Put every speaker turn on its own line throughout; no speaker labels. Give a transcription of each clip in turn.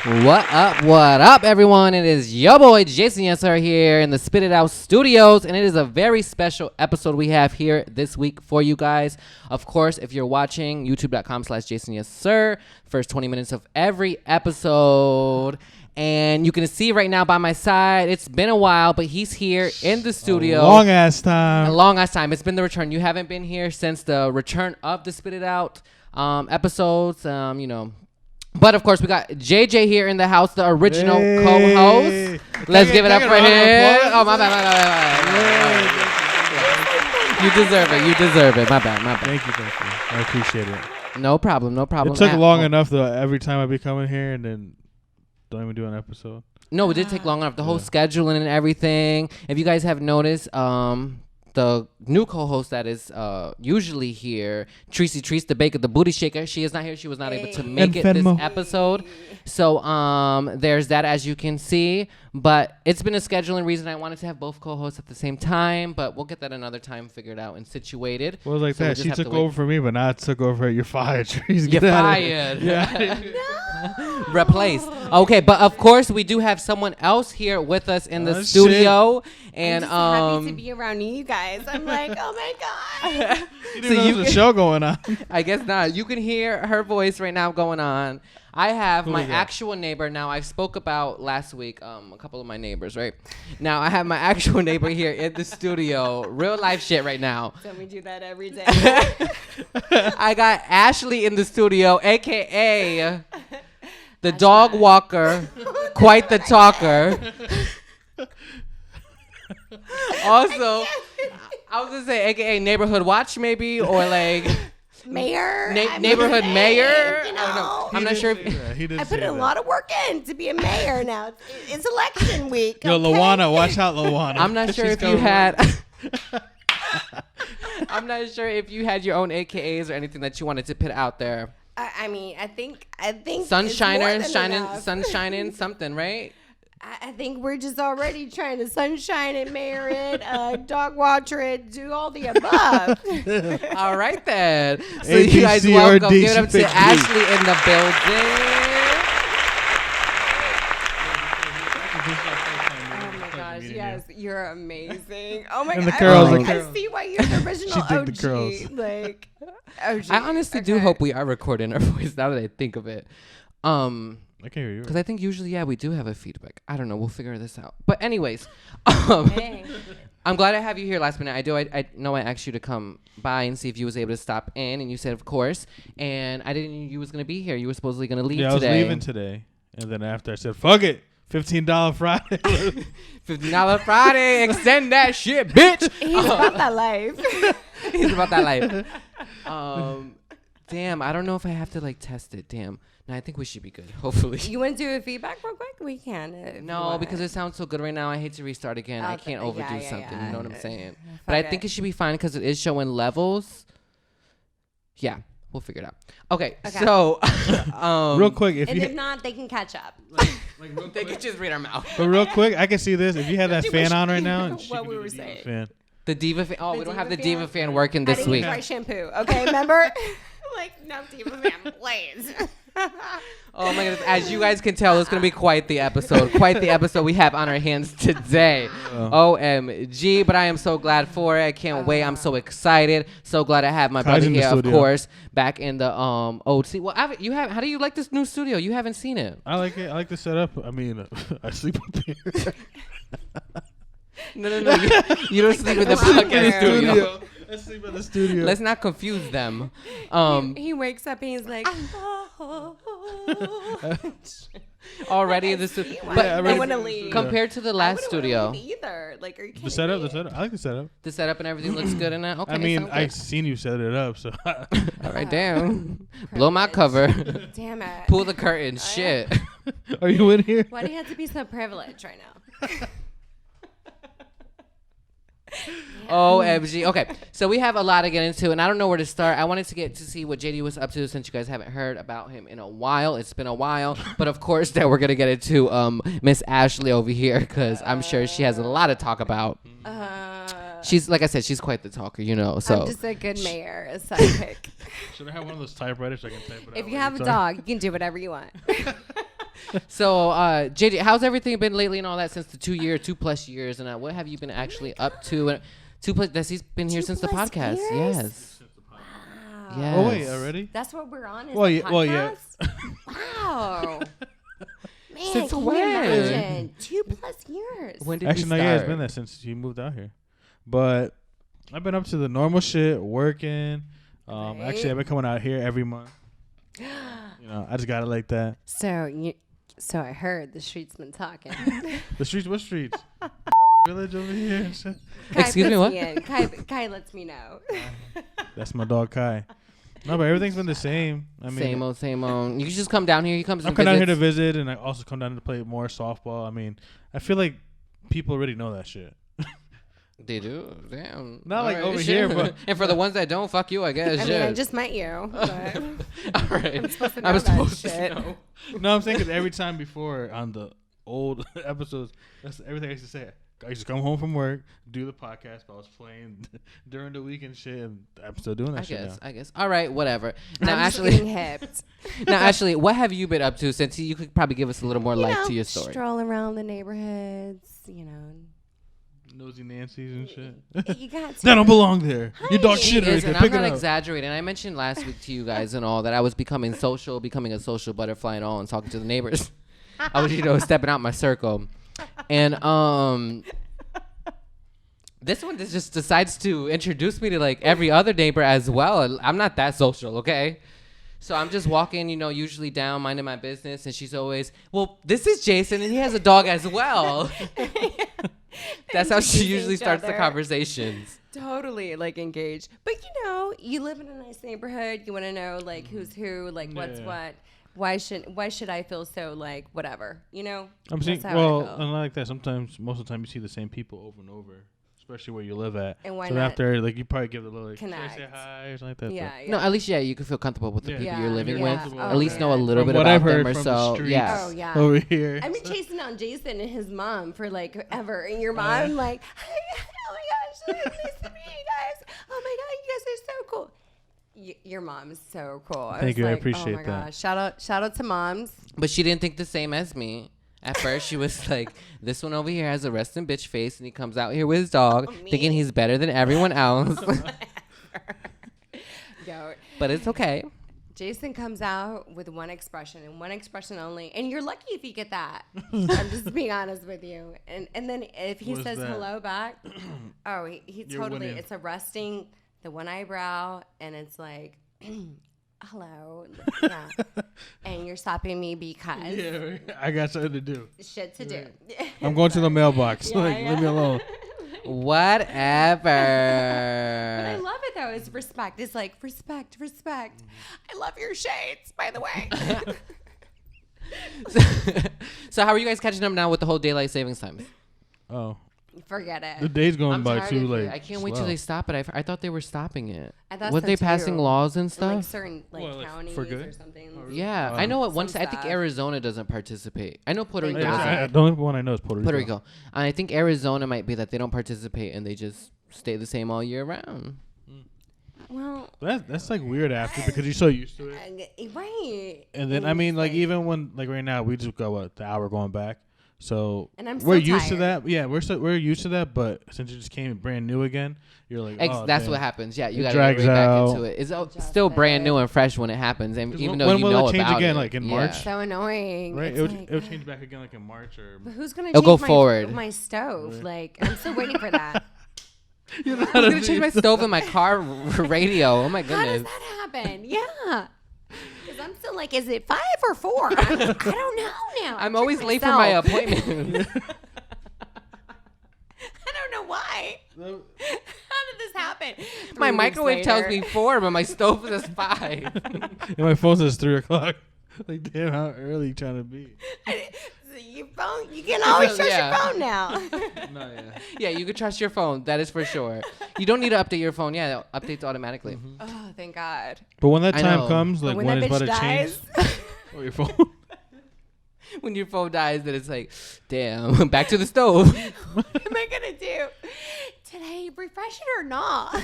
What up, everyone? It is your boy, Jayson Yessir here in the Spit It Out Studios, and it is a very special episode we have here this week for you guys. Of course, if you're watching, youtube.com/Jayson Yessir, first 20 minutes of every episode. And you can see right now by my side, it's been a while, but he's here in the studio.
A long ass time.
It's been the return. You haven't been here since the return of the Spit It Out episodes, But, of course, we got JJ here in the house, the original co-host. Let's give it up for him. Oh, my bad. You deserve it. My bad.
Thank you. I appreciate it.
No problem.
It took long enough, though, every time I be coming here and then don't even do an episode.
No, it did take long enough. The whole scheduling and everything. If you guys have noticed, the new co-host that is usually here, Trecie Trece, the baker, the booty shaker, she is not here. She was not able to make it this episode. So there's that, as you can see. But it's been a scheduling reason I wanted to have both co-hosts at the same time. But we'll get that another time figured out and situated.
Well, it was like that. She took over for me, but now I took over. You're fired, Trece.
You're fired.
Yeah.
Replaced. Okay, but of course we do have someone else here with us in the studio. And
I'm just happy to be around you guys. I'm like, oh my god.
You didn't know there's a show going on.
I guess not. You can hear her voice right now going on. I have my actual neighbor now. I spoke about last week a couple of my neighbors, right? Now I have my actual neighbor here in the studio. Real life shit right now.
Don't we do that every day?
I got Ashley in the studio, a.k.a. the dog walker, quite the talker. Also, I was going to say a.k.a. neighborhood watch maybe, or like...
Mayor,
neighborhood mayor.
You know,
I don't know. I'm not sure.
I put a lot of work in to be a mayor now. It's election week.
Yo,
okay?
Lawana, watch out, Lawana.
I'm not sure if you had. I'm not sure if you had your own AKAs or anything that you wanted to put out there.
I think
Sunshiner, shining, something, right?
I think we're just already trying to sunshine it, mayor it, dog watcher it, do all the above.
All right then. So
ABC
you guys welcome. Give it up to
50.
Ashley in the building.
Oh my gosh, yes, you're amazing. Oh my
And
god,
the curls,
I see why you're the original
She
OG.
dig the curls.
Like, OG.
I honestly do hope we are recording our voice now that I think of it.
I can't hear you.
Because I think usually, we do have a feedback. I don't know. We'll figure this out. But anyways, I'm glad I have you here last minute. I know I asked you to come by and see if you was able to stop in, and you said, of course. And I didn't know you was going to be here. You were supposedly going to leave today.
Yeah, I was leaving today. And then after I said, fuck it. $15 Friday.
$15 Friday. Extend that shit, bitch.
He's about that life.
He's about that life. Damn, I don't know if I have to, test it. Damn. No, I think we should be good, hopefully.
You want to do a feedback real quick? We can.
No, because it sounds so good right now. I hate to restart again. I can't overdo something.
Yeah.
You know what I'm saying? But I think it should be fine because it is showing levels. Yeah, we'll figure it out. Okay. So.
Real quick.
If not, they can catch up.
They could just read our mouth.
But real quick, I can see this. If you had that fan on right now.
What we were saying.
Fan.
The Diva fan. Oh, we don't have the Diva fan working this week.
I didn't try shampoo. Okay, remember? No Diva fan, please.
Oh my goodness. As you guys can tell, it's going to be quite the episode. Quite the episode we have on our hands today. OMG. But I am so glad for it. I can't wait. I'm so excited. So glad I have my brother here, of course, back in the OC. Well, how do you like this new studio? You haven't seen it.
I like it. I like the setup. I mean, I sleep up here.
No. You don't sleep in the podcast studio.
I sleep in the studio.
Let's not confuse them.
He wakes up and he's like,
already in the studio.
But I want to leave.
Compared to the last studio.
Either. Like, are you kidding
The setup.
me?
I like the setup.
The setup and everything looks good in it. Okay.
I mean, I've seen you set it up, so.
All right, damn. Blow my cover.
Damn it.
Pull the curtain. Shit.
Are you in here?
Why do you have to be so privileged right now?
OMG. Okay, so we have a lot to get into, and I don't know where to start. I wanted to get to see what JD was up to since you guys haven't heard about him in a while. It's been a while, but of course that we're gonna get into Miss Ashley over here because I'm sure she has a lot to talk about. She's, like I said, she's quite the talker, you know. So
I'm just a good mayor, a sidekick.
Should I have one of those typewriters so I can type it out?
If you have a dog, you can do whatever you want.
So, JJ, how's everything been lately and all that since the 2+ years? And what have you been actually up to? And 2+, that he's been here since the
2+
podcast.
years?
Yes.
Wow.
Yes.
Oh wait, already?
That's what we're on. Is
Well,
the
yeah, well, yeah.
podcast? Wow. Man,
Since
can
when?
you imagine? 2+ years.
When did
Actually,
we
no,
start?
yeah, it's been there since you moved out here. But I've been up to the normal shit, working. Actually, I've been coming out here every month. You know, I just got it like that.
So I heard the streets been talking.
The streets, what streets? Village over here and shit.
Kai
Excuse me,
puts
what?
in. Kai lets me know.
That's my dog Kai. No, but everything's been the same. I mean,
Same old. You can just come down here. He comes
I'm
and
coming down here to
visits.
visit, and I also come down to play more softball. I mean, I feel like people already know that shit.
They do. Damn.
Not
All
like
right,
over
shit.
here, but
and for the ones that don't, fuck you, I guess.
I mean, I just met you. But
All right.
I'm supposed to know
I was
that
supposed
shit.
to know.
no, I'm saying because every time before on the old episodes, that's everything I used to say. I used to come home from work, do the podcast, but I was playing during the week and shit, and I'm still doing that shit now.
I guess. All right, whatever. Now,
I'm just
Ashley.
getting hipped.
Now, Ashley, what have you been up to since you could probably give us a little more life to your story?
Stroll around the neighborhoods, you know.
Nosy Nancy's and shit.
You got to.
That don't belong there. Your dog
Hey.
shit right
Listen,
there.
I'm
Pick it
not
up.
exaggerating. I mentioned last week to you guys and all that I was becoming a social butterfly and all, and talking to the neighbors. I was, stepping out my circle, and this one just decides to introduce me to like every other neighbor as well. I'm not that social, okay? So I'm just walking, usually down, minding my business, and she's always, well, this is Jayson, and he has a dog as well. That's how she
Introducing
usually
each
starts the
other.
conversations.
Totally like engaged. But you live in a nice neighborhood. You want to know like who's who, like what's
Yeah.
what. Why should I feel so like whatever?
I'm seeing,
That's how I
well,
feel.
and like that, sometimes, most of the time, you see the same people over and over, especially where you live at.
And why
so
not
after, like, you probably give a little, like, should I say
connect?
hi or something like that.
Yeah,
but
yeah.
No, at least, you can feel comfortable with the
Yeah.
people
Yeah,
you're living
yeah.
with.
Oh,
At least know a
yeah.
little
From
bit
what
about
I've heard
them or
from the
so.
streets.
Yeah.
Oh yeah.
Over here.
I've been chasing down Jayson and his mom for like ever, and your mom like, oh my gosh, nice to meet you guys. Oh my god, you guys are so cool. Your mom is so cool.
Thank you, I
like,
appreciate
oh my
that.
gosh, shout out to moms.
But she didn't think the same as me. At first, she was like, this one over here has a resting bitch face, and he comes out here with his dog,
Me?
thinking he's better than everyone else.
Yo,
But it's okay.
Jayson comes out with one expression and one expression only, and you're lucky if you get that. I'm just being honest with you. And then if he
What is
says
that?
hello back, oh, he
You're
totally.
winning.
It's a resting, the one eyebrow, and it's like, hello, yeah. And you're stopping me because
Yeah, I got something to do.
shit to do.
I'm going to the mailbox.
Yeah,
like,
yeah.
leave me alone.
Whatever.
But I love it though. It's respect. It's like respect. I love your shades, by the way.
So how are you guys catching up now with the whole daylight savings time?
Oh,
Forget it.
the day's going
I'm
by
tired
too
of it.
late.
I can't wait till they stop it. I thought they were stopping it.
I thought
Were
so
they passing
too.
laws and
In,
stuff?
like certain
Well, like,
counties
for good?
or something.
Yeah,
Wow.
I know. At
Some
one, I think
stuff.
Arizona doesn't participate. I know Puerto
Thank
Rico.
God.
doesn't.
The only one I know is Puerto Rico.
Puerto Rico. I think Arizona might be that they don't participate and they just stay the same all year round.
Well,
That's like weird after because you're so used to it.
right.
And then I mean, like even when like right now we just got the hour going back, so
And I'm
we're
still
used to
tired.
that. Yeah, we're used to that. But since it just came brand new again, you're like, oh,
That's
damn.
what happens. Yeah, you
It
got to get right
drags
back
out.
into it. It's
Adjust
still brand
it.
new and fresh when it happens, and
'Cause
even
when
though you
will it
know
change
about
again,
it.
like, in
Yeah.
March?
So annoying.
Right?
It's like,
It'll change back again like in March or.
but who's gonna
It'll
change
go forward.
my stove?
Right.
Like I'm still waiting for that.
You know
I'm gonna change my stove and my car radio. Oh my
How does
goodness.
that happen? Yeah. Because I'm still like, is it 5 or 4? I don't know now.
I'm
Check
always late for my
myself.
appointment.
I don't know why. How did this happen?
My
3 weeks
microwave tells
later.
me 4, but my stove says 5.
And my phone says 3:00. Like, damn, how early you trying to be?
So you can always trust
Yeah.
your phone now.
No, yeah.
Yeah, you can trust your phone. That is for sure. You don't need to update your phone. Yeah, it updates automatically.
Oh, thank God.
But when that
I
time
know.
comes,
But
like
when
when
that
it's about
bitch
to change,
dies,
or your phone.
When your phone dies, then it's like, damn, back to the stove.
what am I gonna do today? Refresh it or not?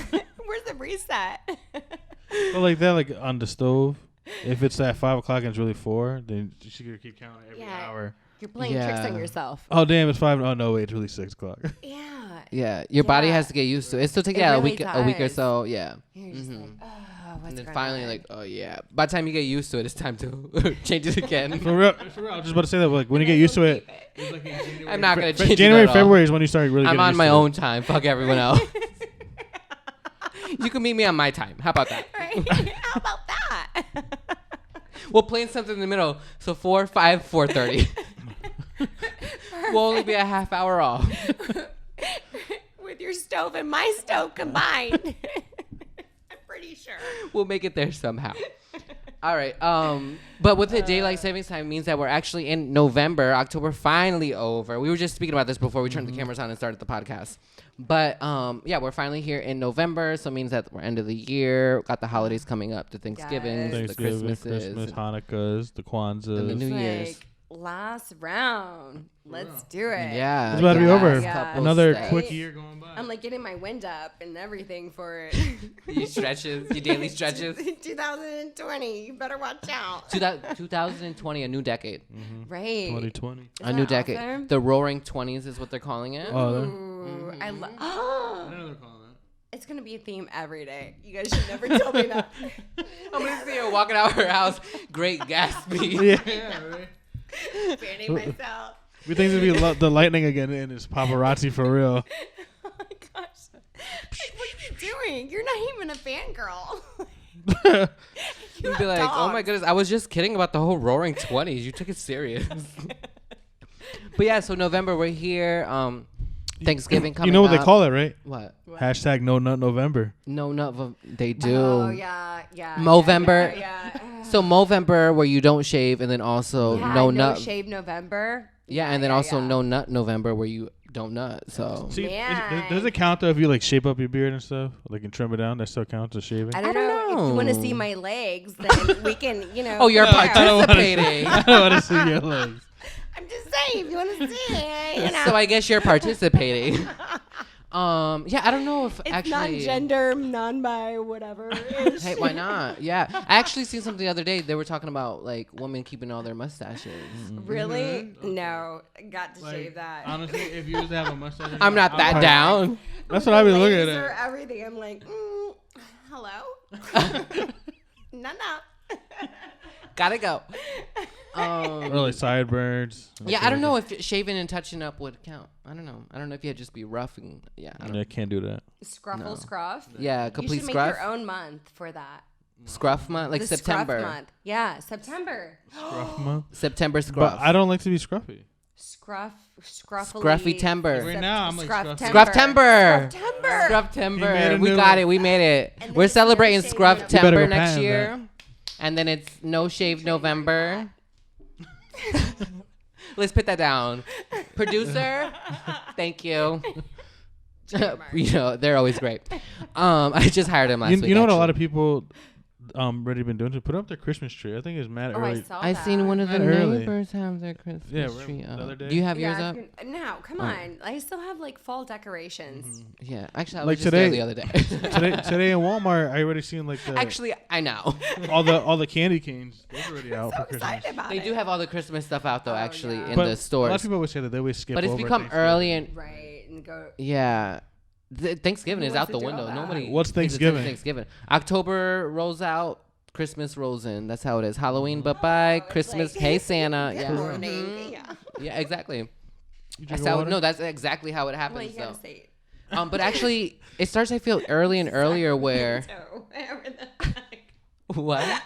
Where's the reset?
But like that, like on the stove, If it's at 5 o'clock and it's really 4, then you should keep counting every hour.
You're playing tricks on yourself.
Oh damn, it's 5. Oh no, wait, it's really 6 o'clock.
Yeah.
Yeah, your body has to get used to it. It still takes
It
a
really
week or
does.
so. Yeah.
You're just like, oh, what's
And then
going
finally,
on?
like, oh yeah. By the time you get used to it, it's time to change it again.
For real, I was just about to say that. Like when you get used to it,
I'm not gonna change
January,
it at all.
February is when you start really.
I'm
getting
on
used
my
to
own time. Fuck everyone else. You can meet me on my time. How about that?
Right? How about that?
We'll plan something in the middle. So 4, 5, 4:30. We'll only be a half hour off.
With your stove and my stove combined. I'm pretty sure.
We'll make it there somehow. All right. But with the daylight savings time means that we're actually in November. October finally over. We were just speaking about this before we turned the cameras on and started the podcast. But yeah, we're finally here in November, so it means that we're end of the year. Got the holidays coming up, the Thanksgivings, the Christmases,
Christmas, Hanukkahs, the Kwanzas,
and the New
It's
Year's.
like, last round. Let's do it.
Yeah,
it's about to be over.
Yeah.
Another
Steps.
quick year going by.
I'm like getting my wind up and everything for it.
Your stretches, your daily stretches.
2020. You better watch out.
2020, a new decade.
Right.
2020.
A new decade.
Awesome?
The Roaring 20s is what they're calling it.
Oh,
Ooh, I
I
love.
know they're calling that.
It's gonna be a theme every day. You guys should never tell me that.
I'm gonna see her walking out her house, Great Gatsby.
Yeah, right.
Fanning myself.
We think it'd be the lightning again, and it's paparazzi for real.
Oh my gosh. Like, what are you doing? You're not even a fangirl.
You'd be like, oh my goodness, I was just kidding about the whole Roaring 20s. You took it serious. But yeah, so November, we're here. Thanksgiving coming up.
You know what they call it, right?
What?
Hashtag No Nut November.
No, they do.
Oh yeah.
Movember.
Yeah.
So Movember, where you don't shave, and then also no nut.
shave November.
Yeah, and then also no nut November, where you don't nut. So
See,
Man.
does it count though if you like shape up your beard and stuff, like and trim it down? That still counts as shaving.
I don't know. If you want to see my legs, then we can,
Oh, you're
compare.
participating.
I don't want to see your legs.
I'm just saying, if you want to see it, you know.
So I guess you're participating. Yeah, I don't know if
It's
actually.
non-gender, non-bi, whatever.
Hey, why not? Yeah, I actually seen something the other day. They were talking about like women keeping all their mustaches.
Really? No, got to
Like,
shave that.
honestly, if you used to have a mustache,
I'm not that down.
That's what I've been looking
Laser,
at.
everything. I'm like, hello? No.
Gotta go.
Or like sideburns.
Yeah, I don't know if shaving and touching up would count. I don't know. I don't know if you'd just be rough and I don't
I can't do that.
Scruffle, scruff.
Yeah,
You
complete
should
scruff.
make your own month for that.
Scruff month, like
The
September.
Scruff month. Yeah, September.
Scruff month.
September scruff.
But I don't like to be scruffy.
Scruffily.
Scruffy timber.
Right now, I'm like
Scruff
scruffy.
Scruff timber.
Timber.
Scruff
He made
timber.
a
We
new
got
one.
it. We made it.
And
We're
then
celebrating
it's no
scruff
shave
timber
November.
next
Patent
year. And then it's no shave November. Let's put that down. Producer, thank you. You know, they're always great. I just hired him last week.
You know what a lot
actually.
of people already been doing to put up their Christmas tree. I think it's mad
Oh, I
early.
saw
I
that.
seen one of the
Not early.
neighbors have their Christmas
Yeah, right,
tree
the
up.
other day.
Do you have yours
Yeah,
up?
no, come on. I still have like fall decorations.
Yeah, actually, I
Like
was just there
today-
the other day.
today in Walmart, I already seen like the
Actually, I know.
all the candy canes. Those are already out
So
for Christmas.
excited about
They
it.
do have all the Christmas stuff out though,
Oh,
actually,
yeah.
in
But
the
a lot
stores.
of people always say that they always skip.
But it's
over
become
Thanksgiving.
early and
Right, and go.
yeah. Thanksgiving
Who
is
wants
out the
to do all
window.
that?
Nobody.
What's
thinks it's
Thanksgiving?
Thanksgiving. October rolls out. Christmas rolls in. That's how it is. Halloween, bye.
it's
Christmas,
like-
hey Santa.
Good
Yeah.
morning.
Mhm.
Yeah.
Yeah, exactly.
You
That's
drink
how,
water?
no, that's exactly how it
Well,
happens.
you gotta
So.
say
But actually, it starts. I feel early and earlier where
so. Wherever the heck.
what?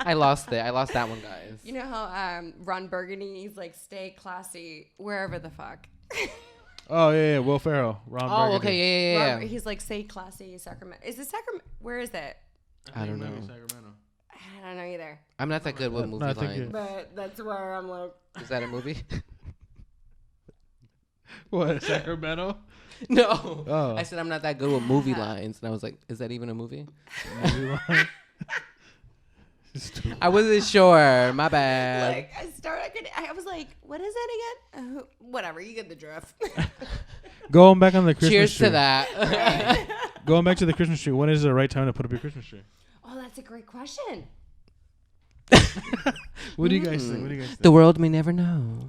I lost it. I lost that one, guys.
You know how Ron Burgundy, he's like, stay classy wherever the fuck.
Oh yeah, Will Ferrell, Ron
Oh,
Burgundy.
okay, yeah.
He's like, stay classy, Sacramento. Is it Sacramento? Where is it?
I don't know.
Sacramento.
I don't know either.
I'm not that good with movie
I think
lines.
it-
But that's where I'm like,
Is that a movie?
What, Sacramento?
No.
Oh.
I said I'm not that good with movie lines, and I was like, is that even a movie? I wasn't sure. My bad.
like I was like, what is it again? Whatever, you get the drift.
Going back on the Christmas
Cheers
tree.
to that.
Going back to the Christmas tree. When is the right time to put up your Christmas tree?
Oh, That's a great question.
What do you guys think? What do you guys think?
The world may never know.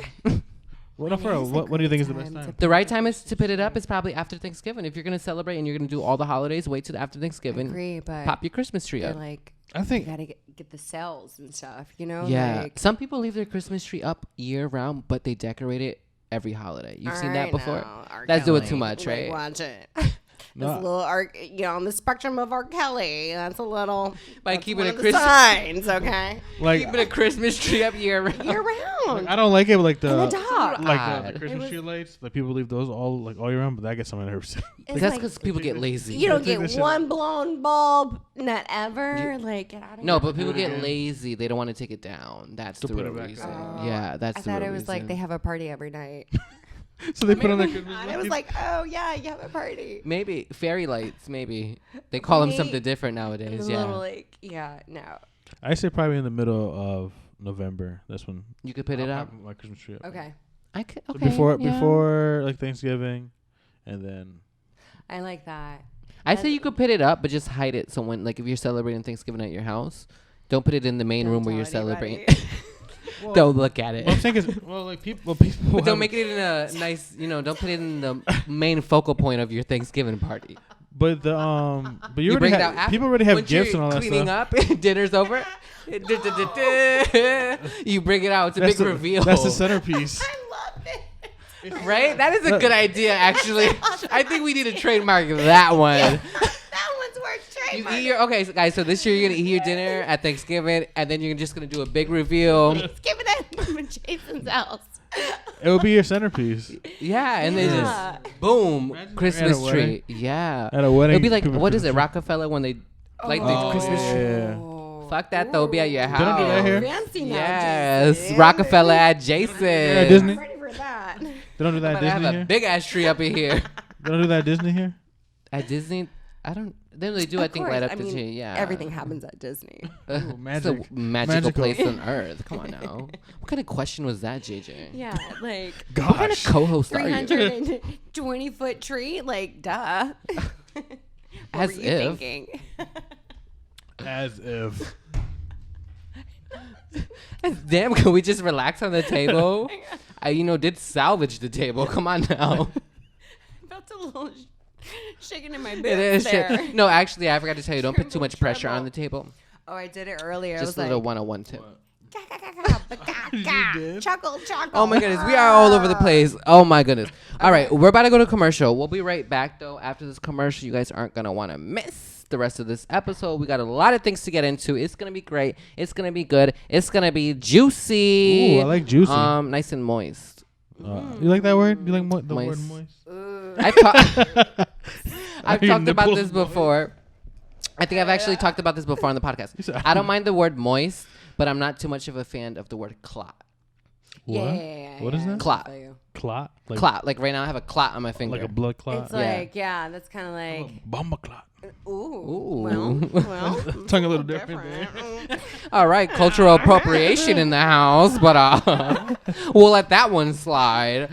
What do you think is the best time?
The right time is to put it up is probably after Thanksgiving. If you're gonna celebrate and you're gonna do all the holidays, wait till after Thanksgiving.
Agree, but
Pop your Christmas tree up.
like,
I think
you gotta get the sales and stuff, you know?
Yeah,
Like,
some people leave their Christmas tree up year round, but they decorate it every holiday. You've seen that before? That's doing too much, right?
Watch it.
No.
That's a little, on the spectrum of R. Kelly. That's a little.
By
that's
keeping
one
a
of the
Christmas
signs, okay?
like
keeping a Christmas tree up year round.
Year round.
I don't like it, but like
And the
the
dog.
like the
It
Christmas
was-
tree lights. Like people leave those all year round, but that gets on my nerves.
It's
That's
like,
because people get lazy.
you don't
Take that
get
shit
one
out.
blown bulb, not ever. Like, get out of
No,
here.
but people get
again.
lazy. They don't want to take it down. That's
To
the
put
real
it back
reason.
up.
Yeah, that's
I
the
thought
real
it was like
reason.
they have a party every night.
So they put on their Christmas
And
lights.
it was like, oh yeah, you have a party.
Maybe fairy lights. Maybe they call them
Maybe.
something different
It
nowadays.
was a
Yeah,
little like, no.
I say probably in the middle of November. That's when
you could put it
I'll
up.
pop my Christmas tree up.
Okay,
I could.
So
Okay. yeah.
before like Thanksgiving, and then
I like that.
I say you could put it up, but just hide it. So when, like, if you're celebrating Thanksgiving at your house, don't put it in the main
Don't
room where
tell
you're celebrating.
anybody.
Don't look at it.
Well, I'm saying is like people.
But don't make it in a nice, don't put it in the main focal point of your Thanksgiving party.
But the but you already
bring it
have
out after-
people already have
once
gifts
you're
and all that
cleaning
stuff.
up, dinner's over. You bring it out. It's a big reveal.
That's the centerpiece.
I love it.
Right? That is a good idea, actually. I think we need to trademark that one.
That one's worth
You
trademark.
eat your okay, so guys. So this year you're gonna eat your dinner at Thanksgiving, and then you're just gonna do a big reveal.
Let's give it at Jason's house.
It will be your centerpiece
Yeah, and then
Yeah.
just boom,
Imagine
Christmas
at a
tree.
wedding.
Yeah,
at a wedding.
it'll be like
people
what is
Christmas
it,
tree.
Rockefeller when they like the Christmas tree.
Yeah.
Fuck that though, be at your house.
They don't do that here?
Fancy now,
Yes,
Jason.
Rockefeller at Jayson.
Yeah, Disney.
I'm ready for that.
They don't do that
But
at
I have
Disney
a
here.
big ass tree up in here.
They don't do that at Disney here.
At Disney, I don't. Then they do. I
Of
think
course.
right up
I
the
mean,
tree. Yeah,
Everything happens at Disney.
Ooh,
It's a
magic.
magical
Magical.
place on earth. Come on now. What kind of question was that, JJ?
Yeah, like
What kind of
Gosh.
co-host are you?
320-foot tree, like duh. What
As
were you
if.
thinking?
As if.
Damn, can we just relax on the table? I, did salvage the table. Come on now.
Felt a little shaking in my boots
It is
there.
shit. No, actually, I forgot to tell you. Don't put too much pressure on
Triple.
the table.
Oh, I did it earlier.
Just a
I
little
was
one-on-one tip.
like,
did?
chuckle, chuckle.
Oh my goodness, we are all over the place. Oh my goodness. All right, we're about to go to commercial. We'll be right back though. After this commercial, you guys aren't gonna want to miss the rest of this episode. We got a lot of things to get into. It's gonna be great. It's gonna be good. It's gonna be juicy.
Ooh, I like juicy.
Nice and moist.
You like that word? You like the word
Moist.
moist?
Ooh.
I've
Are your
talked about
nipples
this before. I think I've actually talked about this before on the podcast.
said-
I don't mind the word moist, but I'm not too much of a fan of the word clot.
What?
Yeah,
What is that?
Clot.
I feel you.
Clot? Like,
Clot. Like right now, I have a clot on my finger.
like a blood clot?
It's
Yeah.
like, yeah, that's kind of like,
Bomba clot.
ooh,
Ooh.
well,
Tongue a little different.
All right, cultural appropriation in the house, but we'll let that one slide.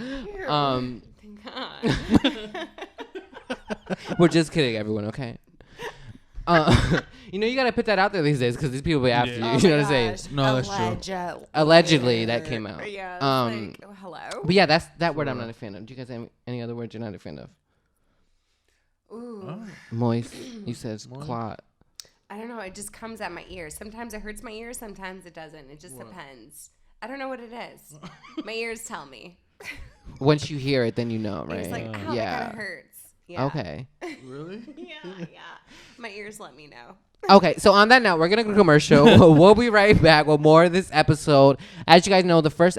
We're just kidding, everyone. Okay. You gotta put that out there these days because these people be after
Yeah.
you. You know what I'm saying?
No, that's true.
Allegedly, that came out.
Yeah, it's like, oh, hello.
But yeah, that word I'm not a fan of. Do you guys have any other words you're not a fan of?
Ooh.
Moist. You said clot.
I don't know. It just comes at my ears. Sometimes it hurts my ears. Sometimes it doesn't. It just depends. I don't know what it is. My ears tell me.
Once you hear it, then you know, right?
It's like, ow,
yeah.
that kind of hurts. Yeah.
Okay.
Really?
Yeah. My ears let me know.
Okay, so on that note, we're gonna go commercial. We'll be right back with more of this episode. As you guys know, the first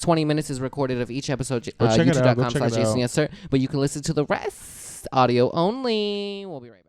20 minutes is recorded of each episode.
Go check it out. Go check it
YouTube.com/Jayson
out.
Yessir. But you can listen to the rest audio only. We'll be right back.